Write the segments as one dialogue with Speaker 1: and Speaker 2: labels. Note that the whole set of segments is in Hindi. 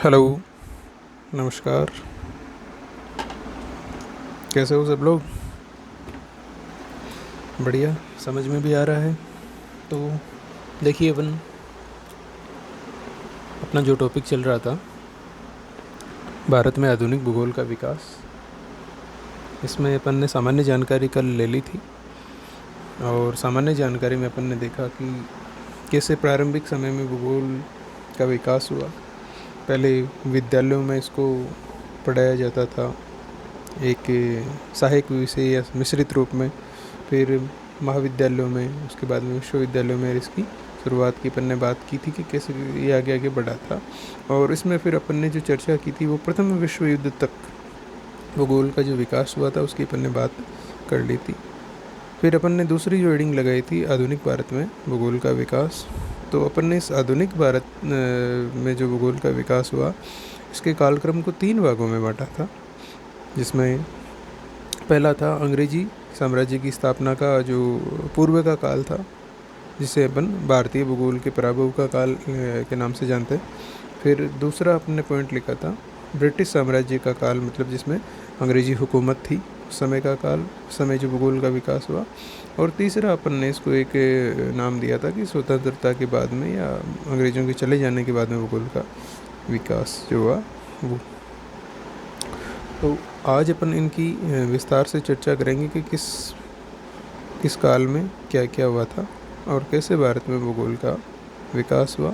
Speaker 1: हेलो। नमस्कार। कैसे हो सब लोग? बढ़िया। समझ में भी आ रहा है। तो देखिए, अपन अपना जो टॉपिक चल रहा था, भारत में आधुनिक भूगोल का विकास, इसमें अपन ने सामान्य जानकारी कल ले ली थी। और सामान्य जानकारी में अपन ने देखा कि कैसे प्रारंभिक समय में भूगोल का विकास हुआ। पहले विद्यालयों में इसको पढ़ाया जाता था एक सहायक विषय या मिश्रित रूप में। फिर महाविद्यालयों में, उसके बाद में विश्वविद्यालयों में इसकी शुरुआत की अपन ने बात की थी कि कैसे ये आगे आगे बढ़ा था। और इसमें फिर अपन ने जो चर्चा की थी वो प्रथम विश्व युद्ध तक भूगोल का जो विकास हुआ था उसकी अपन ने बात कर ली थी। फिर अपन ने दूसरी जो हेडिंग लगाई थी, आधुनिक भारत में भूगोल का विकास। तो अपन ने इस आधुनिक भारत में जो भूगोल का विकास हुआ, इसके कालक्रम को 3 भागों में बांटा था। जिसमें पहला था अंग्रेजी साम्राज्य की स्थापना का जो पूर्व का काल था, जिसे अपन भारतीय भूगोल के पराभव का काल के नाम से जानते हैं। फिर दूसरा अपने पॉइंट लिखा था ब्रिटिश साम्राज्य का काल, मतलब जिसमें अंग्रेजी हुकूमत थी उस समय का काल, उस समय जो भूगोल का विकास हुआ। और तीसरा अपन ने इसको एक नाम दिया था कि स्वतंत्रता के बाद में या अंग्रेज़ों के चले जाने के बाद में भूगोल का विकास जो हुआ वो। तो आज अपन इनकी विस्तार से चर्चा करेंगे कि किस किस काल में क्या क्या हुआ था और कैसे भारत में भूगोल का विकास हुआ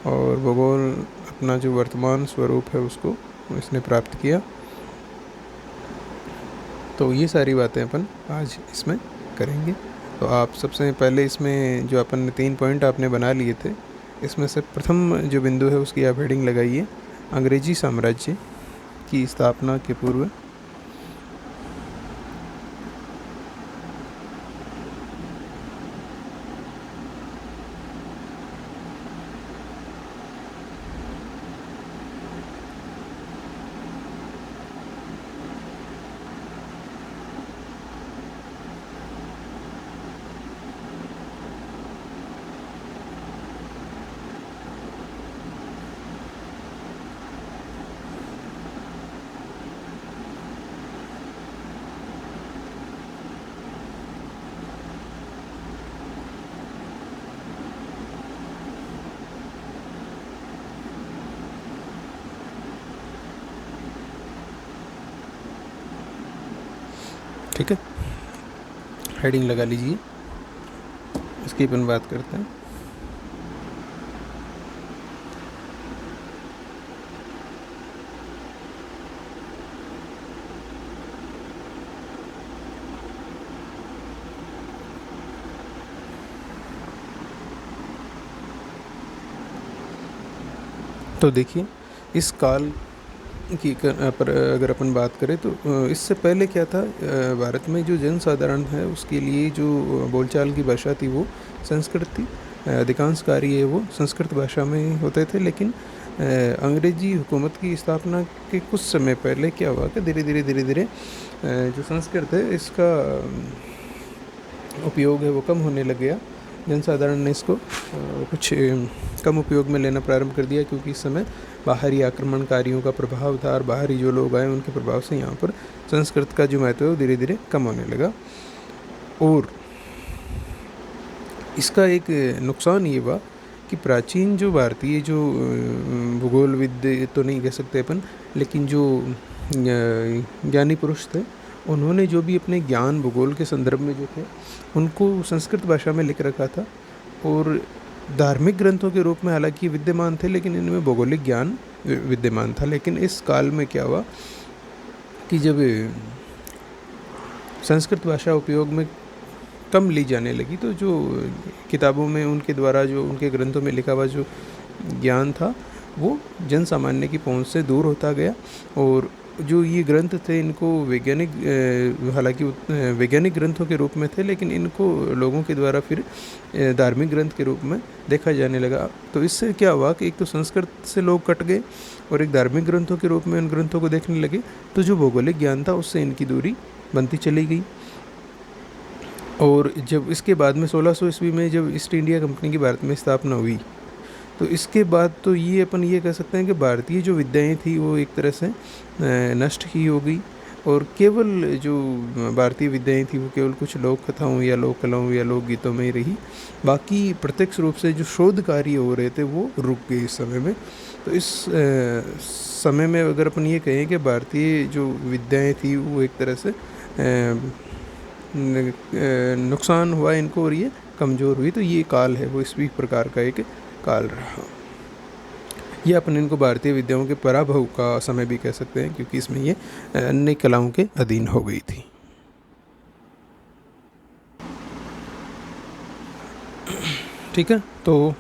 Speaker 1: और भूगोल अपना जो वर्तमान स्वरूप है उसको इसने प्राप्त किया। तो ये सारी बातें अपन आज इसमें करेंगे। तो आप सबसे पहले इसमें जो अपन ने 3 पॉइंट आपने बना लिए थे, इसमें से प्रथम जो बिंदु है उसकी आप हेडिंग लगाइए, अंग्रेजी साम्राज्य की स्थापना के पूर्व। ठीक है, हेडिंग लगा लीजिए, इसकी अपन बात करते हैं। तो देखिए, इस काल की पर अगर अपन बात करें तो इससे पहले क्या था, भारत में जो जनसाधारण है उसके लिए जो बोलचाल की भाषा थी वो संस्कृत थी। अधिकांश कार्य है वो संस्कृत भाषा में होते थे। लेकिन अंग्रेजी हुकूमत की स्थापना के कुछ समय पहले क्या हुआ कि धीरे धीरे जो संस्कृत है इसका उपयोग है वो कम होने लग गया। जनसाधारण ने इसको कुछ कम उपयोग में लेना प्रारंभ कर दिया, क्योंकि इस समय बाहरी आक्रमणकारियों का प्रभाव था और बाहरी जो लोग आए उनके प्रभाव से यहाँ पर संस्कृत का जो महत्व है वो धीरे धीरे कम होने लगा। और इसका एक नुकसान ये हुआ कि प्राचीन जो भारतीय जो भूगोलविद तो नहीं कह सकते अपन, लेकिन जो ज्ञानी पुरुष थे उन्होंने जो भी अपने ज्ञान भूगोल के संदर्भ में जो थे उनको संस्कृत भाषा में लिख रखा था। और धार्मिक ग्रंथों के रूप में हालांकि विद्यमान थे, लेकिन इनमें भौगोलिक ज्ञान विद्यमान था। लेकिन इस काल में क्या हुआ कि जब संस्कृत भाषा उपयोग में कम ली जाने लगी, तो जो किताबों में उनके द्वारा जो उनके ग्रंथों में लिखा हुआ जो ज्ञान था वो जन सामान्य की पहुंच से दूर होता गया। और जो ये ग्रंथ थे इनको वैज्ञानिक, हालांकि वैज्ञानिक ग्रंथों के रूप में थे, लेकिन इनको लोगों के द्वारा फिर धार्मिक ग्रंथ के रूप में देखा जाने लगा। तो इससे क्या हुआ कि एक तो संस्कृत से लोग कट गए और एक धार्मिक ग्रंथों के रूप में उन ग्रंथों को देखने लगे, तो जो भौगोलिक ज्ञान था उससे इनकी दूरी बनती चली गई। और जब इसके बाद में 1600 ईस्वी में जब ईस्ट इंडिया कंपनी की भारत में स्थापना हुई, तो इसके बाद तो ये अपन ये कह सकते हैं कि भारतीय जो विद्याएं थी वो एक तरह से नष्ट ही हो गई, और केवल जो भारतीय विद्याएं थी वो केवल कुछ लोक कथाओं या लोक कलाओं या लोक गीतों में ही रही। बाकी प्रत्यक्ष रूप से जो शोध कार्य हो रहे थे वो रुक गए इस समय में। तो इस समय में अगर अपन ये कहें कि भारतीय जो विद्याएं थी वो एक तरह से नुकसान हुआ इनको और ये कमज़ोर हुई, तो ये काल है वो इसी प्रकार का एक काल रहा। ये अपन इनको भारतीय विद्याओं के पराभव का समय भी कह सकते हैं, क्योंकि इसमें ये अन्य कलाओं के अधीन हो गई थी। ठीक है, तो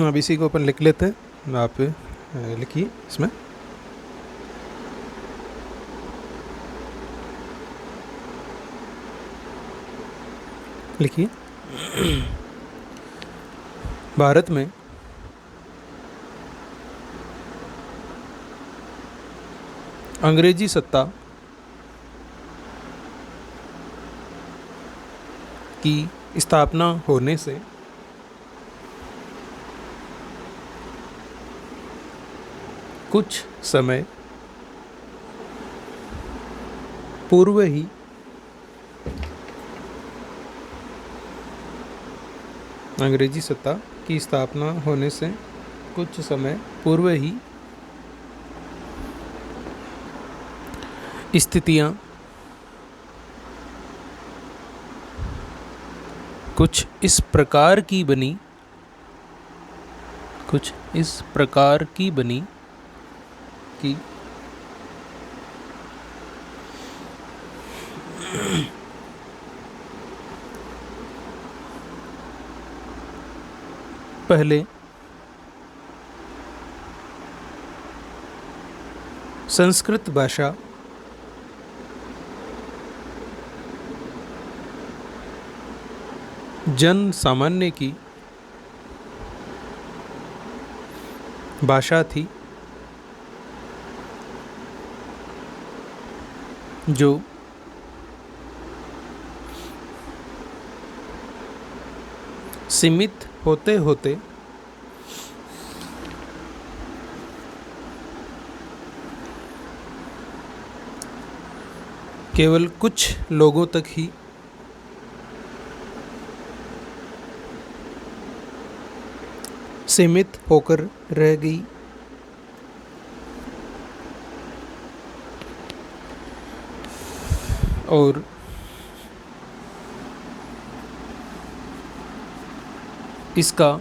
Speaker 1: अब इसी को अपन लिख लेते हैं। आप लिखिए इसमें। लिखिए, भारत में अंग्रेजी सत्ता की स्थापना होने से कुछ समय पूर्व ही अंग्रेजी सत्ता की स्थापना होने से कुछ समय पूर्व ही स्थितियां कुछ इस प्रकार की बनी कि पहले संस्कृत भाषा जन सामान्य की भाषा थी, जो सीमित होते होते केवल कुछ लोगों तक ही सीमित होकर रह गई। और इसका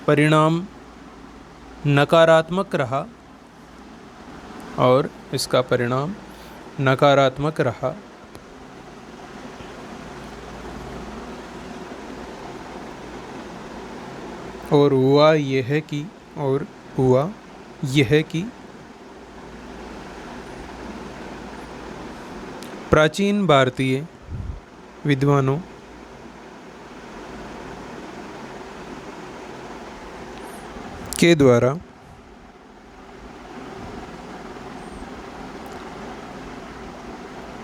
Speaker 1: परिणाम नकारात्मक रहा, और हुआ यह कि प्राचीन भारतीय विद्वानों के द्वारा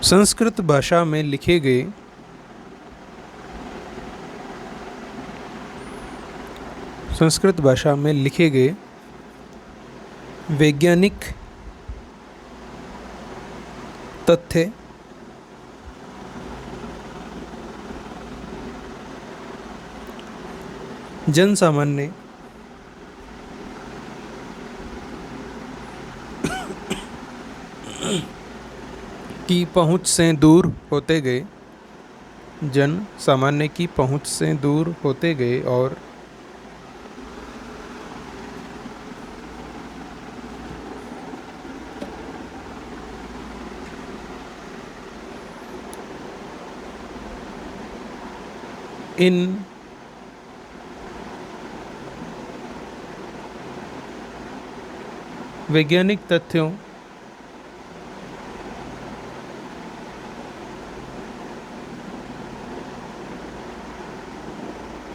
Speaker 1: संस्कृत भाषा में लिखे गए वैज्ञानिक तथ्य जनसामान्य की पहुंच से दूर होते गए, और इन वैज्ञानिक तथ्यों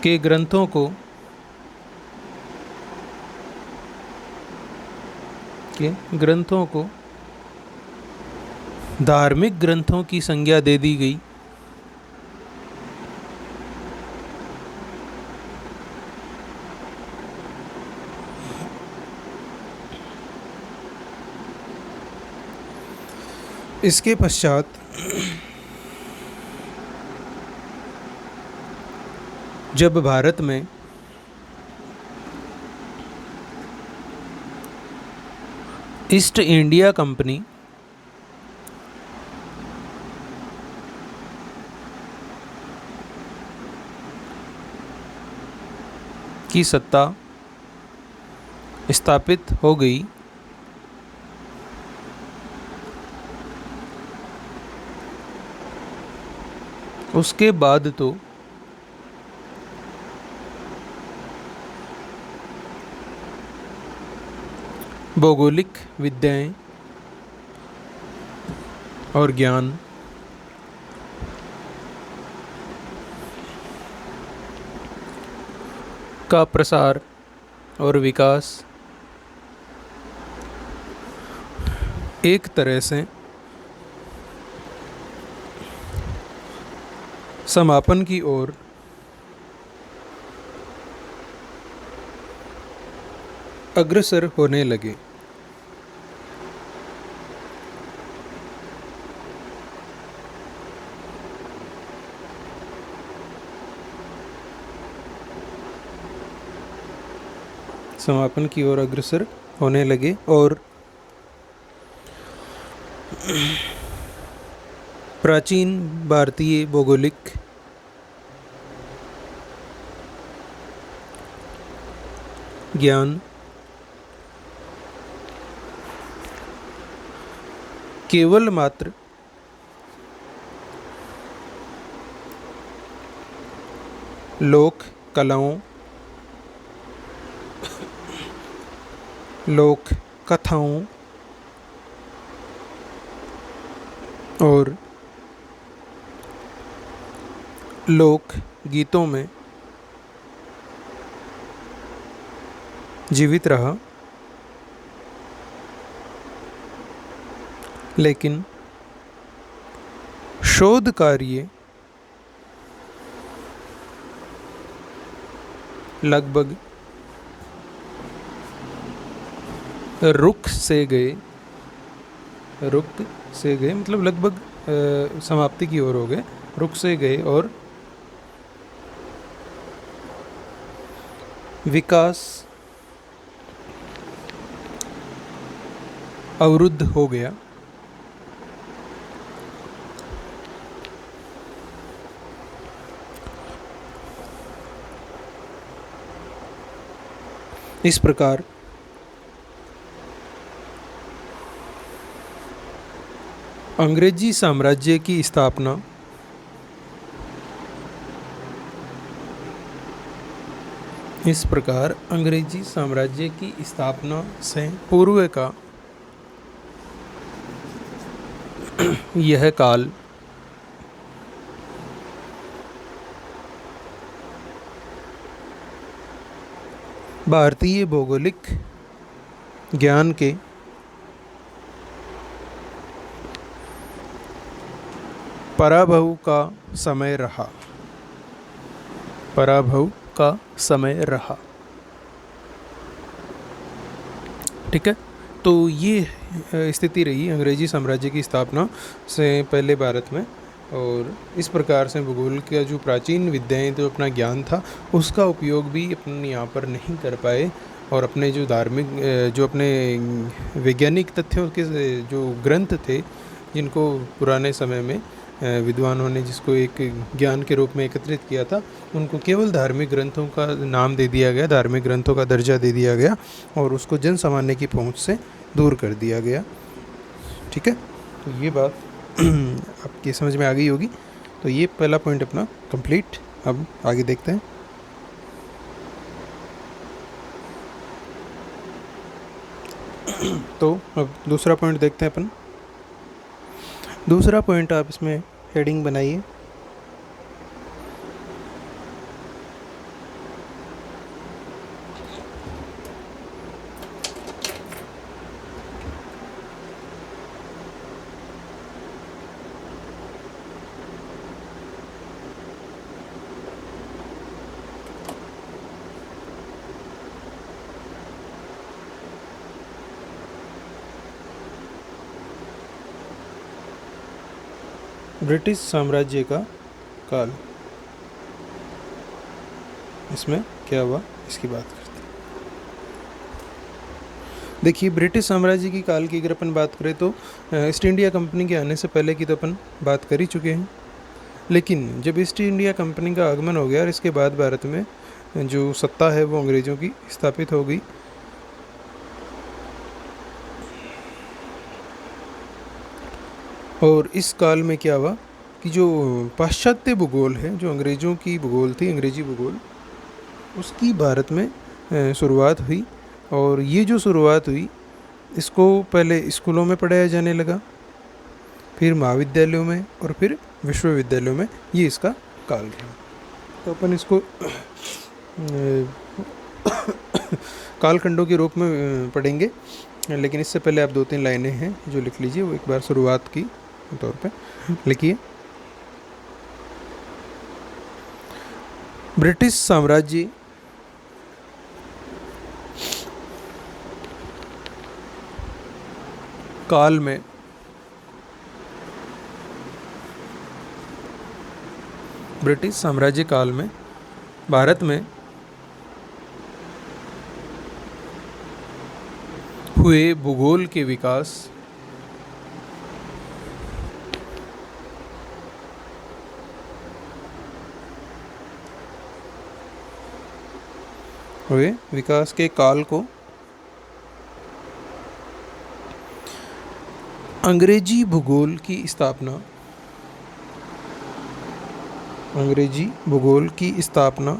Speaker 1: के ग्रंथों को धार्मिक ग्रंथों की संज्ञा दे दी गई, इसके पश्चात जब भारत में ईस्ट इंडिया कंपनी की सत्ता स्थापित हो गई, उसके बाद तो भौगोलिक विद्याएं और ज्ञान का प्रसार और विकास एक तरह से समापन की ओर अग्रसर होने लगे। समापन की ओर अग्रसर होने लगे और प्राचीन भारतीय भौगोलिक ज्ञान केवल मात्र लोक कलाओं, लोक कथाओं और लोक गीतों में जीवित रहा, लेकिन शोध कार्य लगभग रुक से गए मतलब लगभग समाप्ति की ओर हो गए, रुक से गए और विकास अवरुद्ध हो गया। इस प्रकार अंग्रेजी साम्राज्य की स्थापना से पूर्व का यह काल भारतीय भौगोलिक ज्ञान के पराभव का समय रहा। ठीक है, तो ये स्थिति रही अंग्रेजी साम्राज्य की स्थापना से पहले भारत में। और इस प्रकार से भूगोल का जो प्राचीन विद्याएं, जो अपना ज्ञान था, उसका उपयोग भी अपन यहाँ पर नहीं कर पाए। और अपने जो धार्मिक, जो अपने वैज्ञानिक तथ्यों के जो ग्रंथ थे, जिनको पुराने समय में विद्वानों ने जिसको एक ज्ञान के रूप में एकत्रित किया था, उनको केवल धार्मिक ग्रंथों का नाम दे दिया गया, धार्मिक ग्रंथों का दर्जा दे दिया गया और उसको जन सामान्य की पहुंच से दूर कर दिया गया। ठीक है, तो ये बात आपकी समझ में आ गई होगी। तो ये पहला पॉइंट अपना कंप्लीट। अब आगे देखते हैं। तो अब दूसरा पॉइंट देखते हैं अपन। दूसरा पॉइंट आप इसमें हेडिंग बनाइए। ब्रिटिश साम्राज्य का काल, इसमें क्या हुआ इसकी बात करते हैं। देखिए, ब्रिटिश साम्राज्य की काल की अगर अपन बात करें तो ईस्ट इंडिया कंपनी के आने से पहले की तो अपन बात कर ही चुके हैं। लेकिन जब ईस्ट इंडिया कंपनी का आगमन हो गया और इसके बाद भारत में जो सत्ता है वो अंग्रेज़ों की स्थापित हो गई, और इस काल में क्या हुआ कि जो पाश्चात्य भूगोल है, जो अंग्रेज़ों की भूगोल थी, अंग्रेजी भूगोल, उसकी भारत में शुरुआत हुई। और ये जो शुरुआत हुई, इसको पहले स्कूलों में पढ़ाया जाने लगा, फिर महाविद्यालयों में, और फिर विश्वविद्यालयों में। ये इसका काल रहा। तो अपन इसको कालखंडों के रूप में पढ़ेंगे। लेकिन इससे पहले आप 2-3 लाइनें हैं जो लिख लीजिए, वो एक बार शुरुआत की तौर पे लिखिए। ब्रिटिश साम्राज्य काल में ब्रिटिश साम्राज्य काल में भारत में हुए भूगोल के विकास के काल को अंग्रेजी भूगोल की स्थापना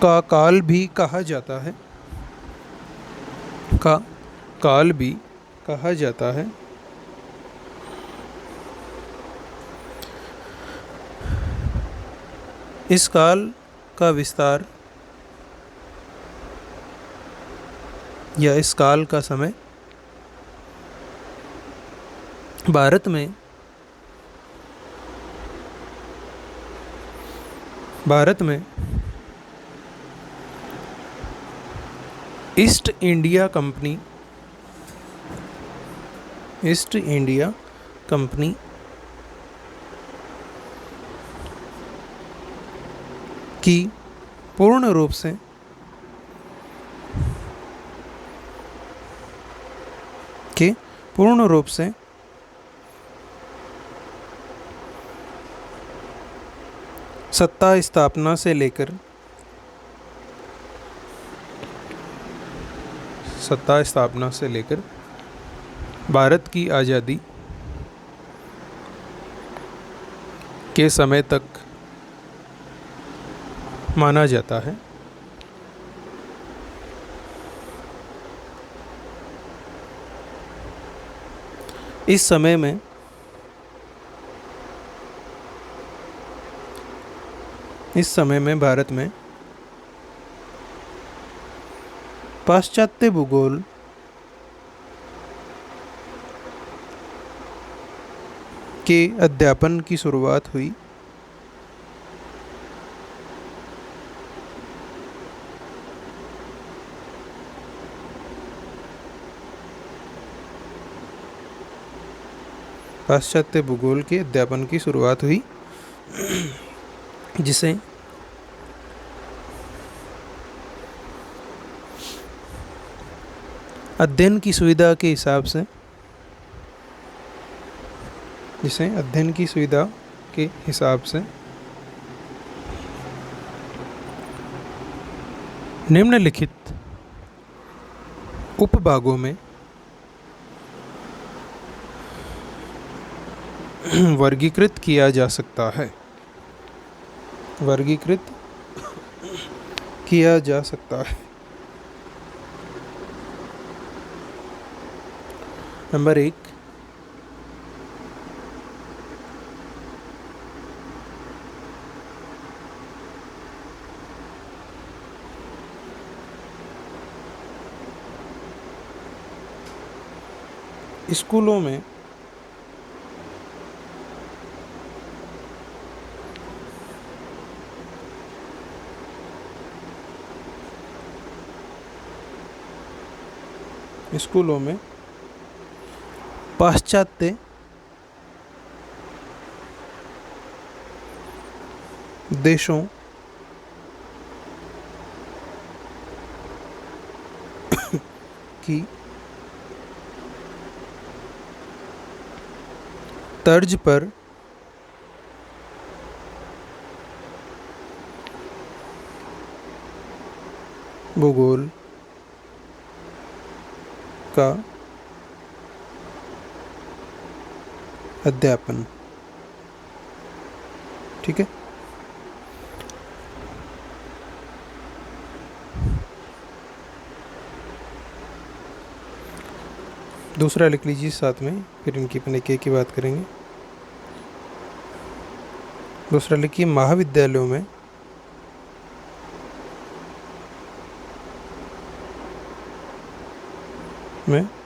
Speaker 1: का काल भी कहा जाता है। इस काल का विस्तार या इस काल का समय भारत में ईस्ट इंडिया कंपनी की पूर्ण रूप से सत्ता स्थापना से लेकर भारत की आज़ादी के समय तक माना जाता है। इस समय में भारत में पाश्चात्य भूगोल के अध्यापन की शुरुआत हुई। पाश्चात्य भूगोल के अध्यापन की शुरुआत हुई, जिसे अध्ययन की सुविधा के हिसाब से निम्नलिखित उपभागों में वर्गीकृत किया जा सकता है। नंबर 1, स्कूलों में पाश्चात्य देशों की तर्ज पर भूगोल का अध्यापन। ठीक है। दूसरा लिख लीजिए साथ में, फिर इनकी अपन एक एक की बात करेंगे। दूसरा लिखिए, महाविद्यालयों में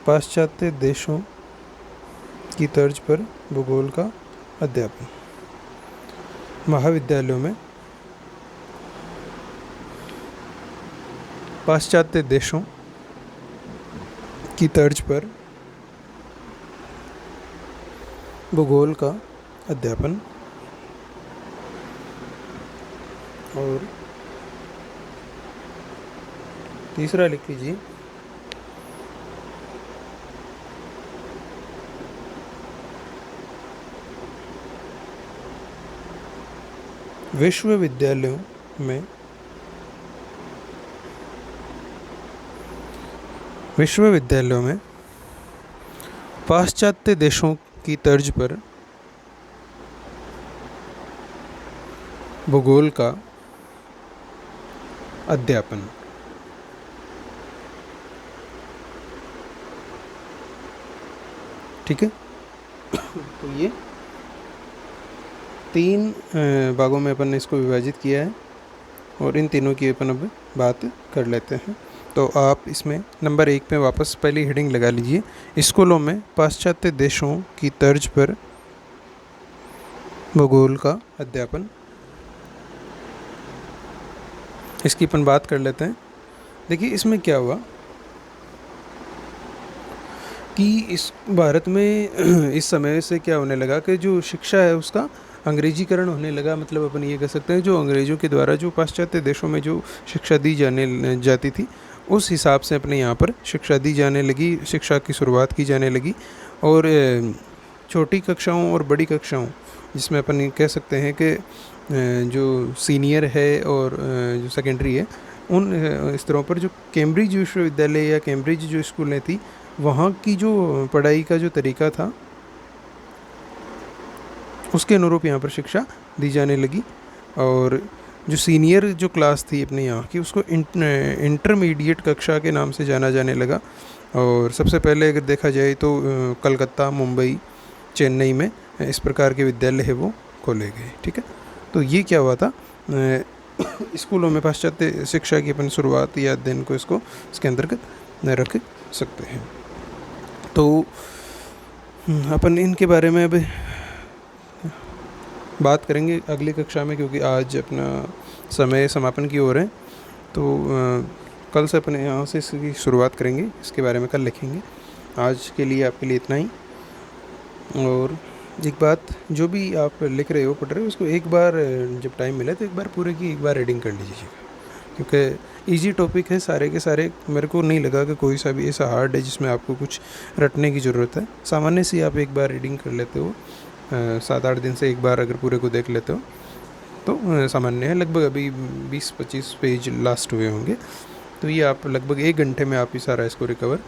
Speaker 1: पाश्चात्य देशों की तर्ज पर भूगोल का अध्यापन। महाविद्यालयों में पाश्चात्य देशों की तर्ज पर भूगोल का अध्यापन। और तीसरा लिख लीजिए, विश्वविद्यालयों में पाश्चात्य देशों की तर्ज पर भूगोल का अध्यापन। ठीक है। तो ये 3 भागों में अपन ने इसको विभाजित किया है और इन तीनों की अपन अब बात कर लेते हैं। तो आप इसमें नंबर 1 पे वापस पहली हेडिंग लगा लीजिए, स्कूलों में पाश्चात्य देशों की तर्ज पर भूगोल का अध्यापन। इसकी अपन बात कर लेते हैं। देखिए इसमें क्या हुआ कि इस भारत में इस समय से क्या होने लगा कि जो शिक्षा है उसका अंग्रेजीकरण होने लगा। मतलब अपन ये कह सकते हैं जो अंग्रेज़ों के द्वारा जो पाश्चात्य देशों में जो शिक्षा दी जाती थी उस हिसाब से अपने यहाँ पर शिक्षा दी जाने लगी, शिक्षा की शुरुआत की जाने लगी। और छोटी कक्षाओं और बड़ी कक्षाओं, जिसमें अपन ये कह सकते हैं कि जो सीनियर है और जो सेकेंडरी है, उन स्तरों पर जो कैम्ब्रिज विश्वविद्यालय या कैम्ब्रिज जो स्कूलें थी वहाँ की जो पढ़ाई का जो तरीका था उसके अनुरूप यहाँ पर शिक्षा दी जाने लगी। और जो सीनियर जो क्लास थी अपने यहाँ की उसको इंटरमीडिएट कक्षा के नाम से जाना जाने लगा। और सबसे पहले अगर देखा जाए तो कलकत्ता, मुंबई, चेन्नई में इस प्रकार के विद्यालय है वो खोले गए। ठीक है। तो ये क्या हुआ था, स्कूलों में पाश्चात्य शिक्षा की अपन शुरुआत या अध्ययन को इसको इसके अंतर्गत रख सकते हैं। तो अपन इनके बारे में अब बात करेंगे अगली कक्षा में, क्योंकि आज अपना समय समापन की ओर है। तो कल से अपन यहाँ से इसकी शुरुआत करेंगे, इसके बारे में कल लिखेंगे। आज के लिए आपके लिए इतना ही। और एक बात, जो भी आप लिख रहे हो, पढ़ रहे हो, उसको एक बार जब टाइम मिले तो एक बार पूरे की एक बार रीडिंग कर लीजिएगा, क्योंकि इजी टॉपिक है सारे के सारे। मेरे को नहीं लगा कि कोई सा भी ऐसा हार्ड है जिसमें आपको कुछ रटने की ज़रूरत है। सामान्य सी आप एक बार रीडिंग कर लेते हो, 7-8 दिन से एक बार अगर पूरे को देख लेते हो तो सामान्य है। लगभग अभी 20-25 पेज लास्ट हुए होंगे, तो ये आप लगभग 1 घंटे में आप ही सारा इसको रिकवर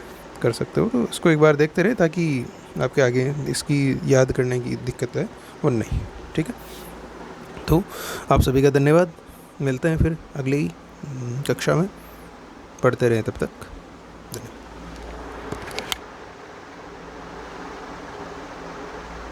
Speaker 1: कर सकते हो। तो इसको एक बार देखते रहे ताकि आपके आगे इसकी याद करने की दिक्कत है वो नहीं। ठीक है। तो आप सभी का धन्यवाद। मिलते हैं फिर अगली कक्षा में। पढ़ते रहें तब तक।